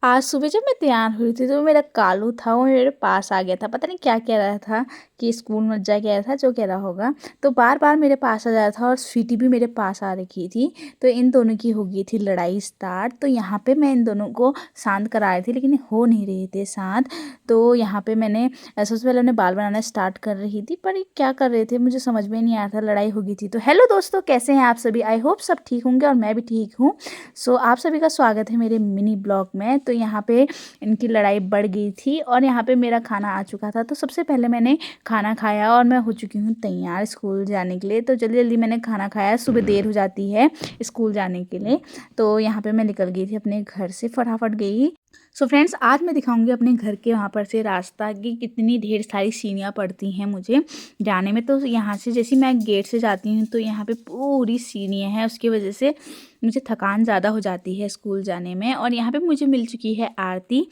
आज सुबह जब मैं तैयार हुई थी तो मेरा कालू था वो मेरे पास आ गया था। पता नहीं क्या कह रहा था कि स्कूल मत जा, कह रहा था जो कह रहा होगा। तो बार बार मेरे पास आ जा रहा था और स्वीटी भी मेरे पास आ रखी थी। तो इन दोनों की हो गई थी लड़ाई स्टार्ट। तो यहाँ पे मैं इन दोनों को शांत करा रही थी लेकिन हो नहीं रहे थे शांत। तो यहाँ पे मैंने सबसे पहले उन्हें बाल बनाना स्टार्ट कर रही थी, पर ये क्या कर रहे थे मुझे समझ में नहीं आया था। लड़ाई हो गई थी। तो हेलो दोस्तों, कैसे हैं आप सभी? आई होप सब ठीक होंगे और मैं भी ठीक हूँ। सो आप सभी का स्वागत है मेरे मिनी ब्लॉग में। तो यहाँ पे इनकी लड़ाई बढ़ गई थी और यहाँ पे मेरा खाना आ चुका था। तो सबसे पहले मैंने खाना खाया और मैं हो चुकी हूँ तैयार स्कूल जाने के लिए। तो जल्दी जल्दी मैंने खाना खाया, सुबह देर हो जाती है स्कूल जाने के लिए। तो यहाँ पे मैं निकल गई थी अपने घर से, फटाफट गई। सो फ्रेंड्स, आज मैं दिखाऊंगी अपने घर के वहाँ पर से रास्ता की कितनी ढेर सारी सीढ़ियाँ पड़ती हैं मुझे जाने में। तो यहाँ से जैसे मैं गेट से जाती हूँ तो यहाँ पे पूरी सीढ़ियाँ हैं, उसकी वजह से मुझे थकान ज़्यादा हो जाती है स्कूल जाने में। और यहाँ पे मुझे मिल चुकी है आरती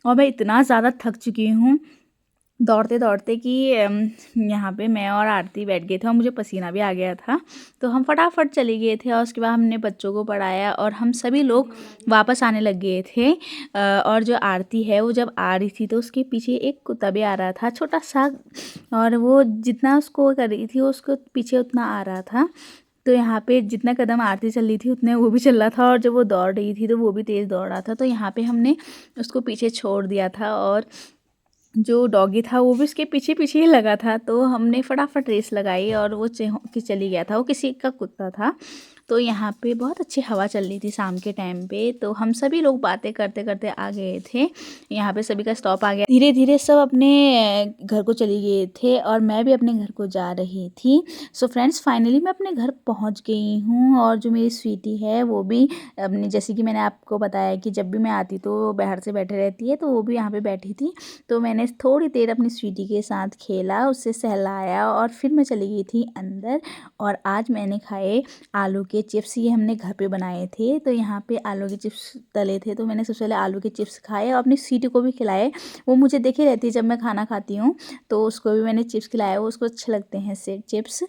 और मैं इतना ज़्यादा थक चुकी हूँ दौड़ते दौड़ते कि यहाँ पे मैं और आरती बैठ गए थे और मुझे पसीना भी आ गया था। तो हम फटाफट चले गए थे और उसके बाद हमने बच्चों को पढ़ाया और हम सभी लोग वापस आने लग गए थे। और जो आरती है वो जब आ रही थी तो उसके पीछे एक कुत्ता भी आ रहा था, छोटा सा। और वो जितना उसको कर रही थी उसको पीछे उतना आ रहा था। तो यहाँ पे जितना कदम आरती चल रही थी उतने वो भी चल रहा था और जब वो दौड़ रही थी तो वो भी तेज़ दौड़ रहा था। तो यहाँ पे हमने उसको पीछे छोड़ दिया था और जो डॉगी था वो भी उसके पीछे पीछे ही लगा था। तो हमने फटाफट रेस लगाई और वो कि चली गया था, वो किसी का कुत्ता था। तो यहाँ पे बहुत अच्छी हवा चल रही थी शाम के टाइम पे। तो हम सभी लोग बातें करते करते आ गए थे। यहाँ पे सभी का स्टॉप आ गया, धीरे धीरे सब अपने घर को चली गए थे और मैं भी अपने घर को जा रही थी। सो फ्रेंड्स, फाइनली मैं अपने घर पहुँच गई हूँ और जो मेरी स्वीटी है वो भी अपनी, जैसे कि मैंने आपको बताया कि जब भी मैं आती तो वो बाहर से बैठे रहती है, तो वो भी यहाँ पे बैठी थी। तो मैंने थोड़ी देर अपनी स्वीटी के साथ खेला, उससे सहलाया और फिर मैं चली गई थी अंदर। और आज मैंने खाए आलू के चिप्स, ये हमने घर पे बनाए थे। तो यहाँ पे आलू के चिप्स तले थे तो मैंने सबसे पहले आलू के चिप्स खाए और अपनी स्वीटी को भी खिलाए। वो मुझे देखे रहती है जब मैं खाना खाती हूँ, तो उसको भी मैंने चिप्स खिलाया, वो उसको अच्छे लगते हैं से चिप्स।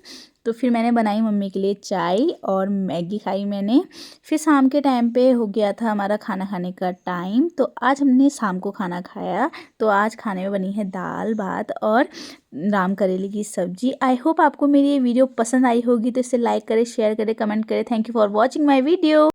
तो फिर मैंने बनाई मम्मी के लिए चाय और मैगी खाई मैंने। फिर शाम के टाइम पे हो गया था हमारा खाना खाने का टाइम। तो आज हमने शाम को खाना खाया। तो आज खाने में बनी है दाल भात और राम करेले की सब्जी। आई होप आपको मेरी ये वीडियो पसंद आई होगी। तो इसे लाइक करें, शेयर करें, कमेंट करें। Thank you for watching my video.